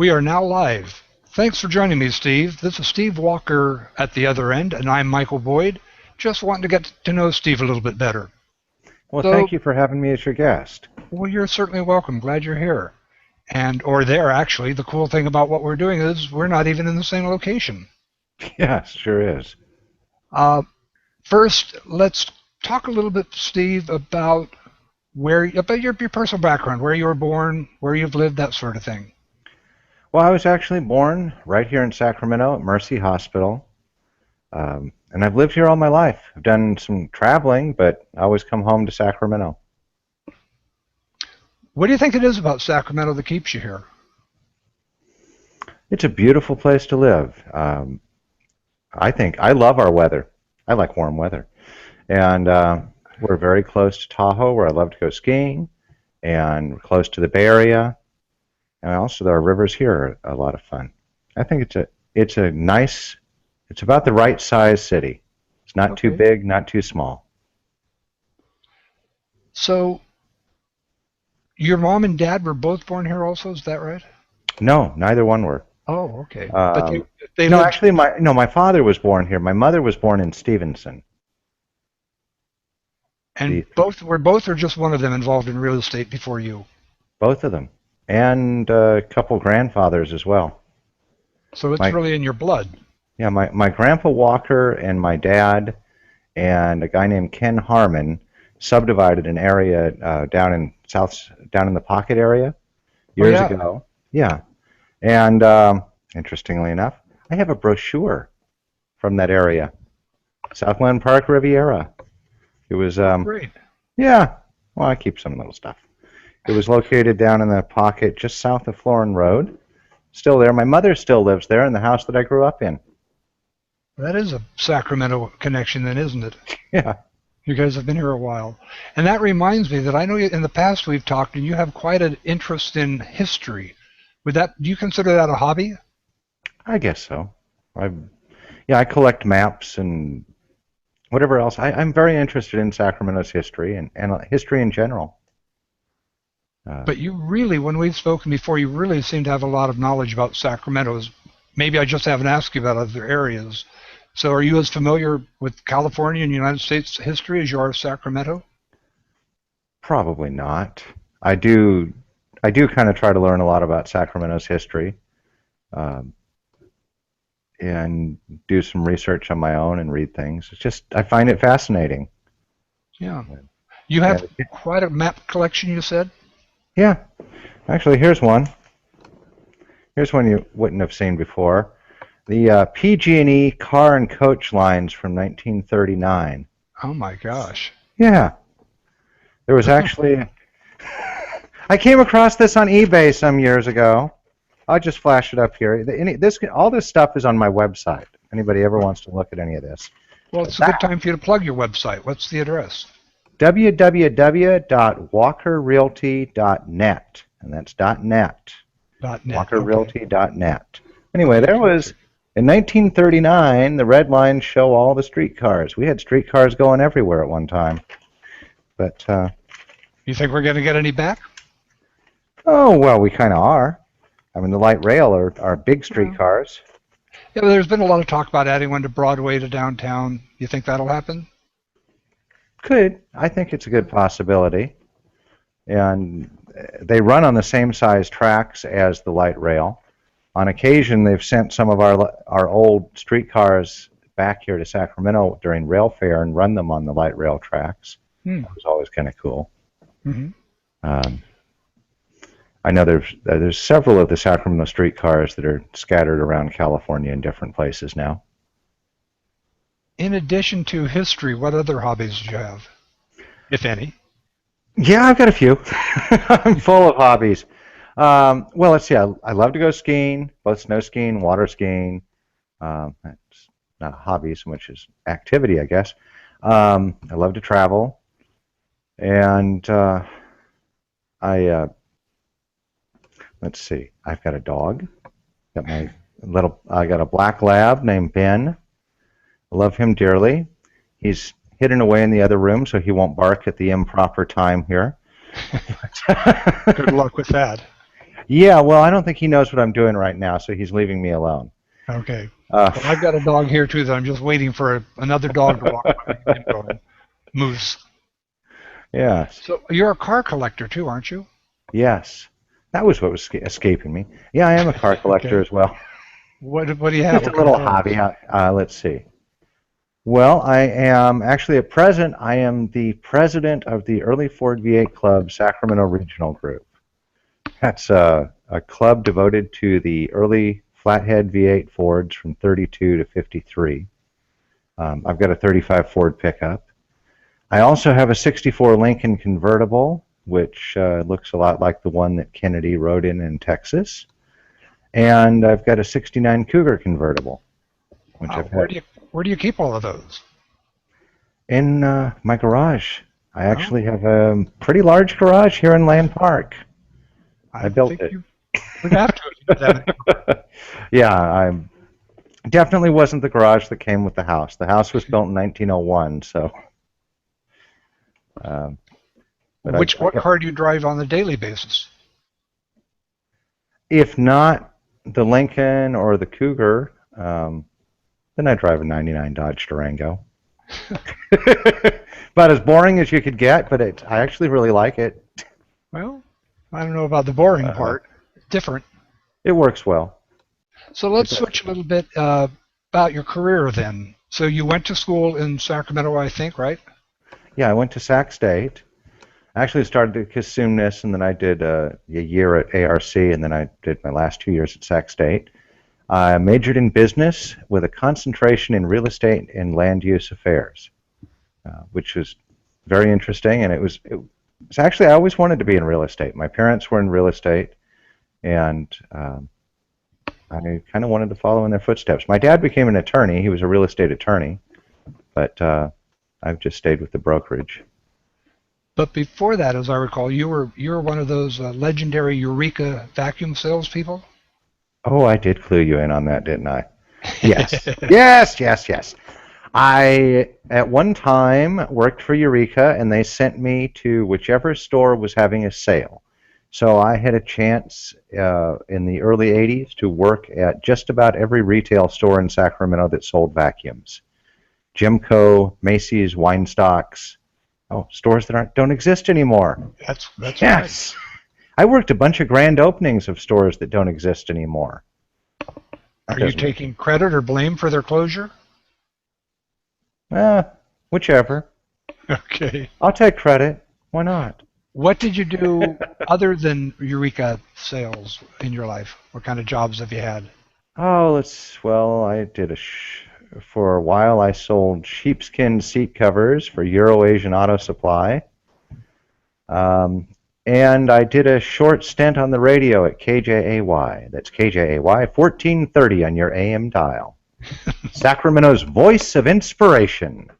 We are now live. Thanks for joining me, Steve. This is Steve Walker at the other end, and I'm Michael Boyd. Just wanting to get to know Steve a little bit better. Well, So, thank you for having me as your guest. well, you're certainly welcome. Glad you're here. Or there, actually. The cool thing about what we're doing is we're not even in the same location. Yes, sure is. Uh, First, let's talk a little bit, Steve, about your personal background, where you were born, where you've lived, that sort of thing. Well, I was actually born right here in Sacramento at Mercy Hospital, and I've lived here all my life. I've done some traveling, but I always come home to Sacramento. What do you think it is about Sacramento that keeps you here? It's a beautiful place to live. I love our weather. I like warm weather. And we're very close to Tahoe, where I love to go skiing, and we're close to the Bay Area. And also, our rivers here are a lot of fun. I think it's about the right size city. It's not too Okay. big, not too small. So, your mom and dad were both born here also, is that right? No, neither one were. Oh, okay. But Um, they no, lived. actually, my father was born here. My mother was born in Stevenson. And The both or just one of them involved in real estate before you? Both of them, and a couple grandfathers as well. So it's My really in your blood. Yeah, my grandpa Walker and my dad and a guy named Ken Harmon subdivided an area down in the Pocket area Oh, years yeah. ago. Yeah, and interestingly enough, I have a brochure from that area, Southland Park Riviera. It was Oh, great. yeah. Well, I keep some little stuff. It was located down in the Pocket, just south of Florin Road. Still there. My mother still lives there in the house that I grew up in. That is a Sacramento connection then, isn't it? Yeah. You guys have been here a while. And that reminds me that I know in the past we've talked and you have quite an interest in history. Do you consider that a hobby? I guess so. I Yeah, I collect maps and whatever else. I'm very interested in Sacramento's history and history in general. Uh, But you really, when we've spoken before, you really seem to have a lot of knowledge about Sacramento's. Maybe I just haven't asked you about other areas. So are you as familiar with California and United States history as you are Sacramento? Probably not. I do. I do kind of try to learn a lot about Sacramento's history, um, and do some research on my own and read things. It's just I find it fascinating. Yeah. You Yeah. have quite a map collection, you said? Yeah. Actually, here's one. Here's one you wouldn't have seen before. The PG&E car and coach lines from 1939. Oh my gosh. Yeah. There was actually, I came across this on eBay some years ago. I'll just flash it up here. All this stuff is on my website. If anybody ever wants to look at any of this. Well, it's a good time for you to plug your website. What's the address? www.walkerrealty.net, and that's .net. .net. Okay. walkerrealty.net. Anyway, Okay, there was, terrific. in 1939, the red lines show all the streetcars. We had streetcars going everywhere at one time. But, You think we're going to get any back? oh, well, we kind of are. I mean, the light rail are big Yeah. streetcars. Yeah, but there's been a lot of talk about adding one to Broadway to downtown. You think that'll happen? Could. I think it's a good possibility. And they run on the same size tracks as the light rail. On occasion, they've sent some of our old streetcars back here to Sacramento during rail fair and run them on the light rail tracks. Hmm. That was always kind of cool. Hmm. Um, I know there's several of the Sacramento streetcars that are scattered around California in different places now. In addition to history, what other hobbies do you have, if any? Yeah, I've got a few. I'm full of hobbies. Well, let's see. I love to go skiing, both snow skiing, water skiing. That's not a hobby so much as activity, I guess. I love to travel, and I let's see. I've got a dog. I got a black lab named Ben. I love him dearly. He's hidden away in the other room, so he won't bark at the improper time here. Good luck with that. Yeah, well, I don't think he knows what I'm doing right now, so he's leaving me alone. Okay. Uh, Well, I've got a dog here too that I'm just waiting for another dog to walk by. Him going, Moose. yes, So you're a car collector too, aren't you? yes. That was what was escaping me. Yeah, I am a car collector Okay. as well. What do you have? Just What a kind of little hobby. cars? Let's see. Well, I am actually at present, I am the president of the Early Ford V8 Club Sacramento Regional Group. That's a club devoted to the early flathead V8 Fords from 32 to 53. I've got a 35 Ford pickup. I also have a 64 Lincoln convertible, which looks a lot like the one that Kennedy rode in Texas. And I've got a 69 Cougar convertible, which Wow. I've had Where do you keep all of those? in my garage. I Oh, actually have a pretty large garage here in Land Park. I I built think it. you would have to if you have that many. Yeah, I definitely wasn't the garage that came with the house. The house was built in 1901, so. Um, but What car do you drive on a daily basis? if not the Lincoln or the Cougar, then I drive a '99 Dodge Durango. About as boring as you could get, but I actually really like it. Well, I don't know about the boring Uh, part. It's different. it works well. So It let's does. switch a little bit about your career then. So you went to school in Sacramento, I think, right? Yeah, I went to Sac State. I actually started at Cosumnes, and then I did a year at ARC, and then I did my last 2 years at Sac State. I majored in business with a concentration in real estate and land use affairs, which was very interesting. And it's actually, I always wanted to be in real estate. My parents were in real estate, and I kind of wanted to follow in their footsteps. My dad became an attorney. He was a real estate attorney, but I've just stayed with the brokerage. But before that, as I recall, you were one of those legendary Eureka vacuum salespeople. Oh, I did clue you in on that, didn't I? Yes. Yes, yes, yes. I, at one time, worked for Eureka, and they sent me to whichever store was having a sale. So I had a chance in the early 80s to work at just about every retail store in Sacramento that sold vacuums. Jimco, Macy's, Weinstocks. Oh, stores that don't exist anymore. That's right. Yes. I worked a bunch of grand openings of stores that don't exist anymore. That Are you doesn't make taking credit or blame for their closure? Uh, whichever. Okay. I'll take credit. Why not? What did you do other than Eureka sales in your life? What kind of jobs have you had? Oh, well, for a while I sold sheepskin seat covers for Euro Asian Auto Supply. Um, and I did a short stint on the radio at KJAY. That's KJAY 1430 on your AM dial. Sacramento's voice of inspiration.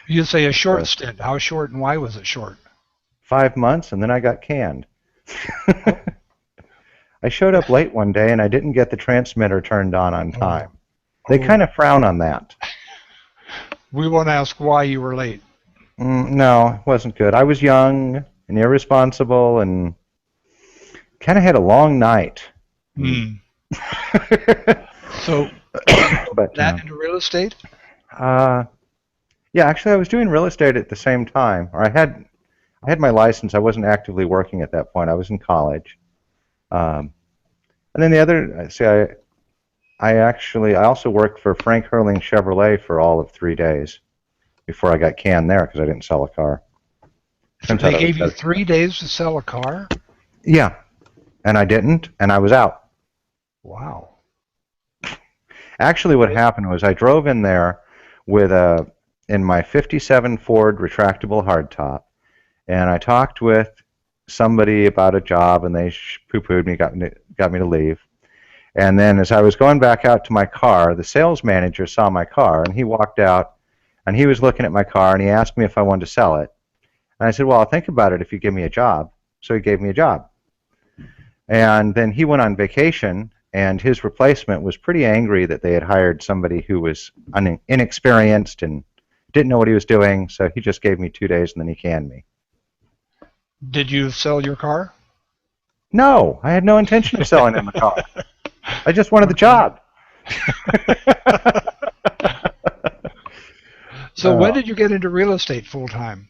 You say a short Uh, stint. How short and why was it short? 5 months, and then I got canned. Oh, I showed up late one day and I didn't get the transmitter turned on oh, time. They oh. kind of frown on that. We won't ask why you were late. No, it wasn't good. I was young and irresponsible and kind of had a long night. Mm. Hmm. So did you go But that into real estate? uh, yeah, actually, I was doing real estate at the same time. Or I had my license. I wasn't actively working at that point. I was in college. Um, and then the other, see, I also worked for Frank Hurling Chevrolet for all of 3 days before I got canned there because I didn't sell a car. Turns out They I was gave you better. 3 days to sell a car? Yeah, and I didn't, and I was out. Wow. Actually, what happened was I drove in there in my '57 Ford retractable hardtop, and I talked with somebody about a job, and they poo-pooed me, got me to leave. And then as I was going back out to my car, the sales manager saw my car, and he walked out, and he was looking at my car, and he asked me if I wanted to sell it. And I said, well, I'll think about it if you give me a job. So he gave me a job. And then he went on vacation, and his replacement was pretty angry that they had hired somebody who was inexperienced and didn't know what he was doing, so he just gave me 2 days, and then he canned me. Did you sell your car? No, I had no intention of selling him the car. I just wanted the Okay. job. So when Uh, did you get into real estate full time?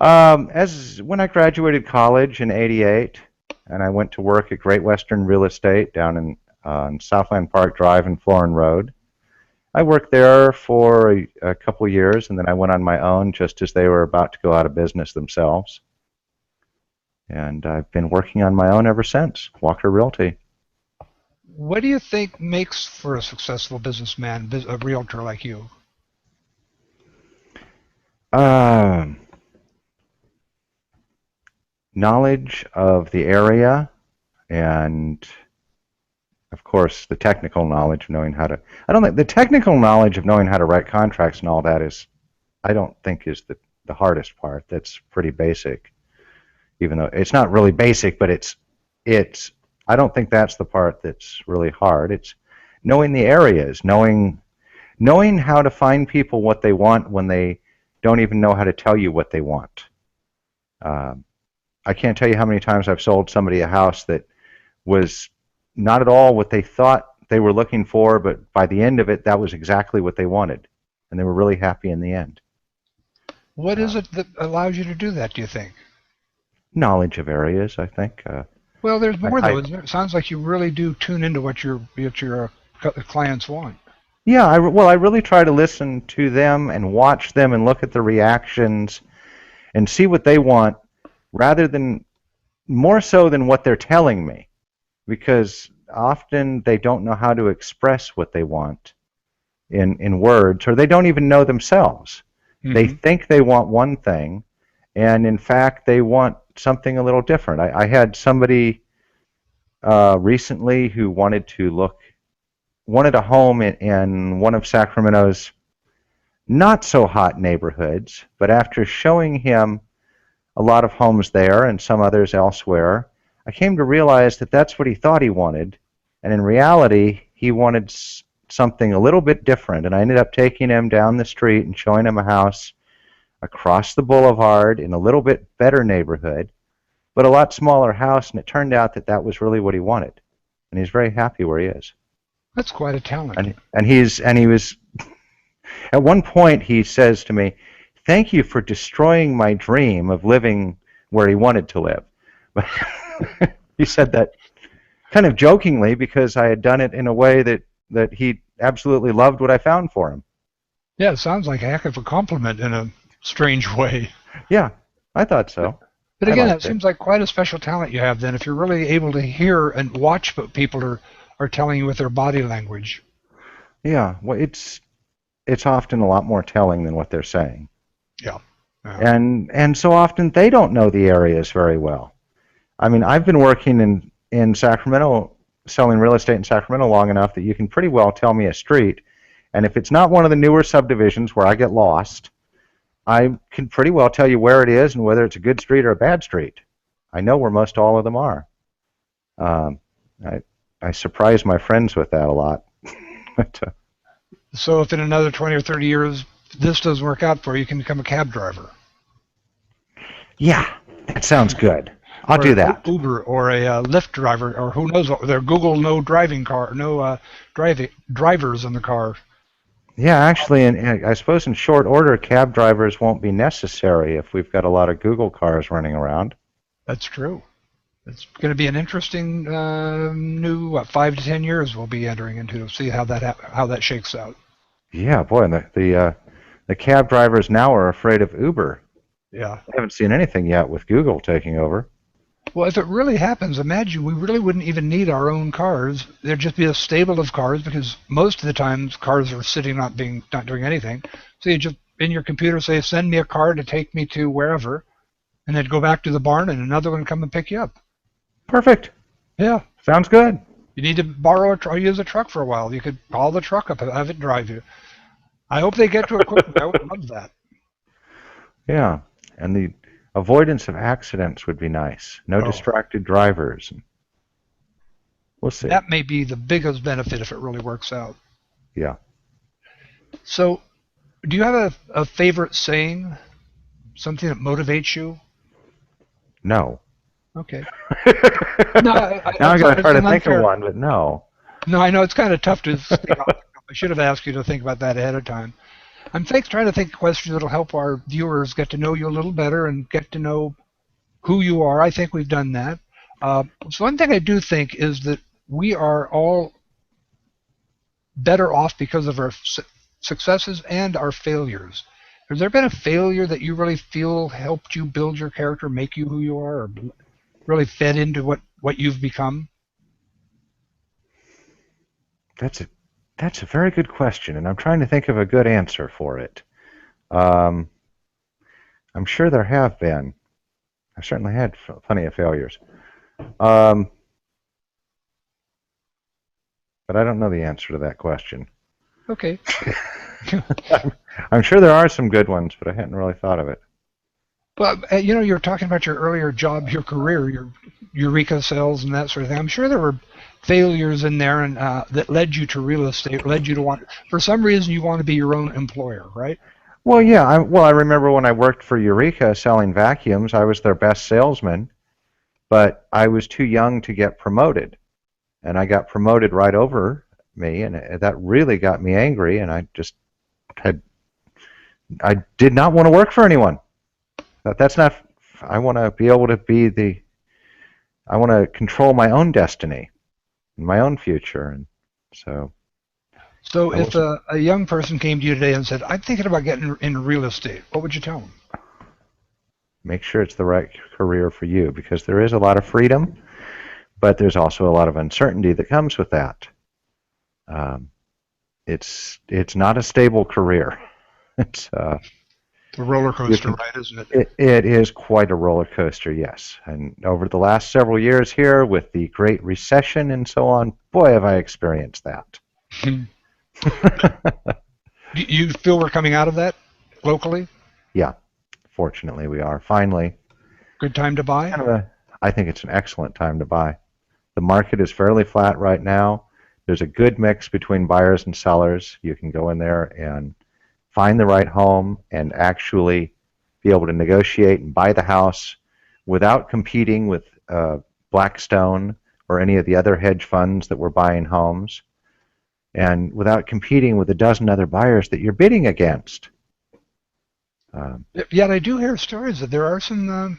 as when I graduated college in '88, and I went to work at Great Western Real Estate down in Southland Park Drive and Florin Road. I worked there for a couple of years, and then I went on my own just as they were about to go out of business themselves. And I've been working on my own ever since. Walker Realty. What do you think makes for a successful businessman, a realtor like you? Um, Knowledge of the area, and of course the technical knowledge of knowing how to. I don't think the technical knowledge of knowing how to write contracts and all that is. I don't think is the hardest part. That's pretty basic. Even though it's not really basic, but it's. I don't think that's the part that's really hard. It's knowing the areas, knowing how to find people what they want when they don't even know how to tell you what they want. Um, I can't tell you how many times I've sold somebody a house that was not at all what they thought they were looking for, but by the end of it, that was exactly what they wanted, and they were really happy in the end. What is Um, it that allows you to do that, do you think? Knowledge of areas, I think. Well, there's more I though, isn't there? It sounds like you really do tune into what your clients want. Yeah, well, I really try to listen to them and watch them and look at the reactions and see what they want rather than more so than what they're telling me, because often they don't know how to express what they want in words, or they don't even know themselves. They Hmm. think they want one thing, and in fact, they want something a little different. I had somebody recently who wanted a home in one of Sacramento's not so hot neighborhoods, but after showing him a lot of homes there and some others elsewhere, I came to realize that that's what he thought he wanted, and in reality, he wanted something a little bit different. And I ended up taking him down the street and showing him a house across the boulevard in a little bit better neighborhood, but a lot smaller house, and it turned out that that was really what he wanted, and he's very happy where he is. That's quite a talent. And he was at one point he says to me, "Thank you for destroying my dream of living where he wanted to live." But he said that kind of jokingly because I had done it in a way that he absolutely loved what I found for him. Yeah, it sounds like a heck of a compliment in a strange way. Yeah, I thought so. But I again, it liked it. seems like quite a special talent you have then if you're really able to hear and watch what people are telling you with their body language. Yeah, well, it's often a lot more telling than what they're saying, Yeah. Yeah. and so often they don't know the areas very well. I mean, I've been working in Sacramento, selling real estate in Sacramento long enough that you can pretty well tell me a street, and if it's not one of the newer subdivisions where I get lost, I can pretty well tell you where it is and whether it's a good street or a bad street. I know where most all of them are. Um, I I surprise my friends with that a lot. But, So if in another 20 or 30 years this doesn't work out for you, you can become a cab driver yeah, that sounds good. I'll or do an that. Uber or a Lyft driver or who knows what. Their Google no driving car, no driving drivers in the car. Yeah, actually, and I suppose in short order, cab drivers won't be necessary if we've got a lot of Google cars running around. That's true. It's going to be an interesting new 5 to 10 years we'll be entering into to see how that shakes out. Yeah, boy, and the cab drivers now are afraid of Uber. Yeah. I haven't seen anything yet with Google taking over. Well, if it really happens, imagine we really wouldn't even need our own cars. There'd just be a stable of cars because most of the times cars are sitting not doing anything. So you just in your computer say send me a car to take me to wherever, and then go back to the barn and another one come and pick you up. Perfect. Yeah. Sounds good. You need to borrow use a truck for a while. You could call the truck up and have it drive you. I hope they get to it quickly. I would love that. Yeah, and the avoidance of accidents would be nice. No Oh, distracted drivers. We'll see. that may be the biggest benefit if it really works out. Yeah. So, do you have a favorite saying? Something that motivates you? No. Okay. No, Now I got to it's try to an think of unfair. one, but no. No, I know it's kind of tough to think off. I should have asked you to think about that ahead of time. Trying to think of questions that'll help our viewers get to know you a little better and get to know who you are. I think we've done that. So one thing I do think is that we are all better off because of our successes and our failures. Has there been a failure that you really feel helped you build your character, make you who you are, or really fed into what you've become? That's a that's a very good question, and I'm trying to think of a good answer for it. Um, I'm sure there have been. I certainly had plenty of failures, um, but I don't know the answer to that question. Okay. I'm sure there are some good ones, but I hadn't really thought of it. Well, you were talking about your earlier job, your career, your Eureka sales and that sort of thing. I'm sure there were failures in there and that led you to real estate, led you to want, for some reason, you want to be your own employer, right? Well, yeah. I remember when I worked for Eureka selling vacuums, I was their best salesman, but I was too young to get promoted, and I got promoted right over me, and that really got me angry, and had I did not want to work for anyone. That's not. I want to be able to be the. I want to control my own destiny, my own future, and so So I if wasn't. a young person came to you today and said, I'm thinking about getting into real estate, what would you tell them? Make sure it's the right career for you because there is a lot of freedom, but there's also a lot of uncertainty that comes with that. Um, it's not a stable career. It's A roller you coaster can ride, isn't it? it is quite a roller coaster, yes. And over the last several years here, with the Great Recession and so on, boy, have I experienced that. Do you feel we're coming out of that locally? Yeah, fortunately, we are finally. Good time to It's buy? kind of a. I think it's an excellent time to buy. The market is fairly flat right now. There's a good mix between buyers and sellers. You can go in there and find the right home and actually be able to negotiate and buy the house without competing with Blackstone or any of the other hedge funds that were buying homes, and without competing with a dozen other buyers that you're bidding against. Um, Yet I do hear stories that there are some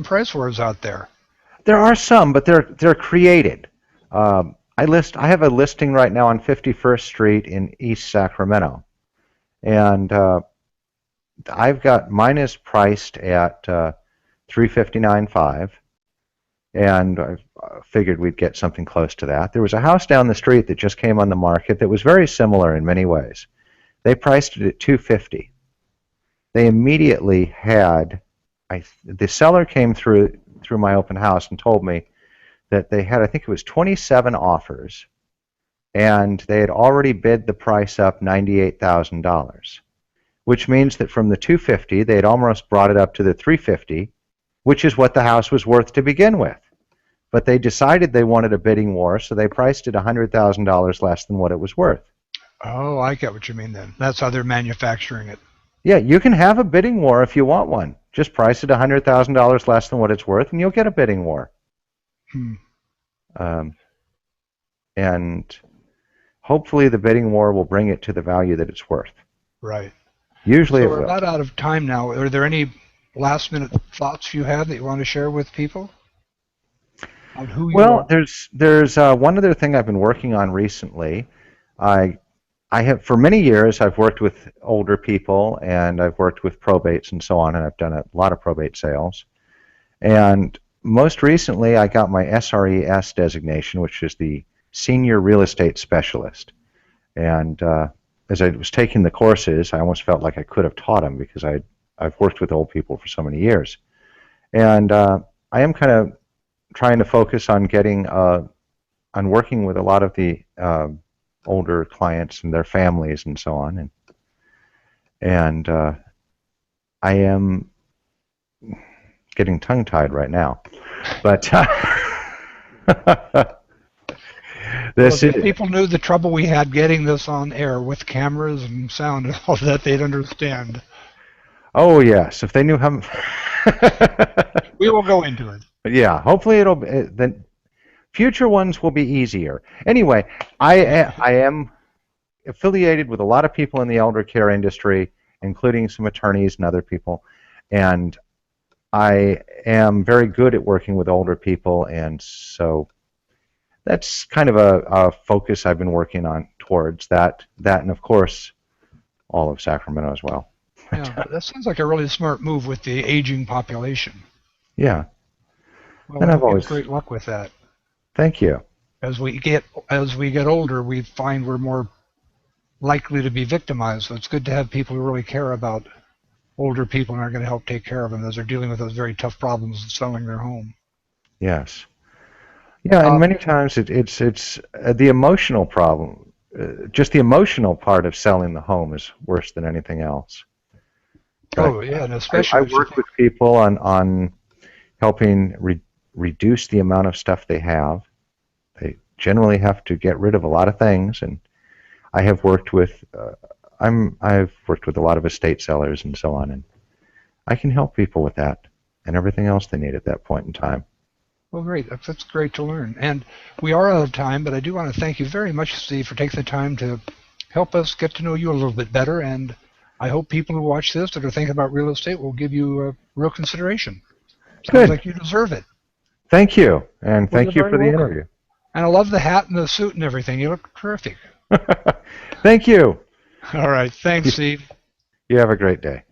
price wars out there. there are some, but they're created. I have a listing right now on 51st Street in East Sacramento, and I've got mine is priced at 359.5, and I figured we'd get something close to that. There was a house down the street that just came on the market that was very similar in many ways. They priced it at 250. They immediately had the seller came through my open house and told me that they had, I think it was 27 offers, and they had already bid the price up $98,000, which means that from the 250 they had almost brought it up to the 350, which is what the house was worth to begin with. But they decided they wanted a bidding war, so they priced it $100,000 less than what it was worth. Oh, I get what you mean then. That's how they're manufacturing it. Yeah, you can have a bidding war if you want one. Just price it $100,000 less than what it's worth, and you'll get a bidding war. Hmm. Um, and hopefully the bidding war will bring it to the value that it's worth. Right. Usually So it we're will. about out of time now. Are there any last minute thoughts you have that you want to share with people on who you Well, are? there's one other thing I've been working on recently. I I have for many years I've worked with older people and I've worked with probates and so on, and I've done a lot of probate sales. And most recently, I got my SRES designation, which is the Senior Real Estate Specialist. And as I was taking the courses, I almost felt like I could have taught them because I've worked with old people for so many years. And I am kind of trying to focus on getting on working with a lot of the older clients and their families and so on. And I am getting tongue-tied right now, but Well, this if is. people knew the trouble we had getting this on air with cameras and sound and all that, they'd understand. Oh yes, if they knew how. We will go into it. But yeah, hopefully the future ones will be easier. Anyway, I am affiliated with a lot of people in the elder care industry, including some attorneys and other people, and I am very good at working with older people, and so that's kind of a focus I've been working on towards that, and of course all of Sacramento as well. Yeah, that sounds like a really smart move with the aging population. Yeah, Well, I and I've hope you have always great luck with that. thank you. As we get older, we find we're more likely to be victimized. So it's good to have people who really care about older people and are going to help take care of them as they're dealing with those very tough problems of selling their home. Yes. Yeah, and Um, many times it's the emotional problem. Just the emotional part of selling the home is worse than anything else. But oh yeah, and I especially if you work think, with people on helping reduce the amount of stuff they have. They generally have to get rid of a lot of things, and I have worked with I've worked with a lot of estate sellers and so on, and I can help people with that and everything else they need at that point in time. well, great. That's great to learn. And we are out of time, but I do want to thank you very much, Steve, for taking the time to help us get to know you a little bit better. And I hope people who watch this that are thinking about real estate will give you real consideration. Sounds Good. like you deserve it. Thank you, and Well, you're thank you very for the welcome. interview. And I love the hat and the suit and everything. You look terrific. Thank you. All right. Thanks, you. Steve. You have a great day.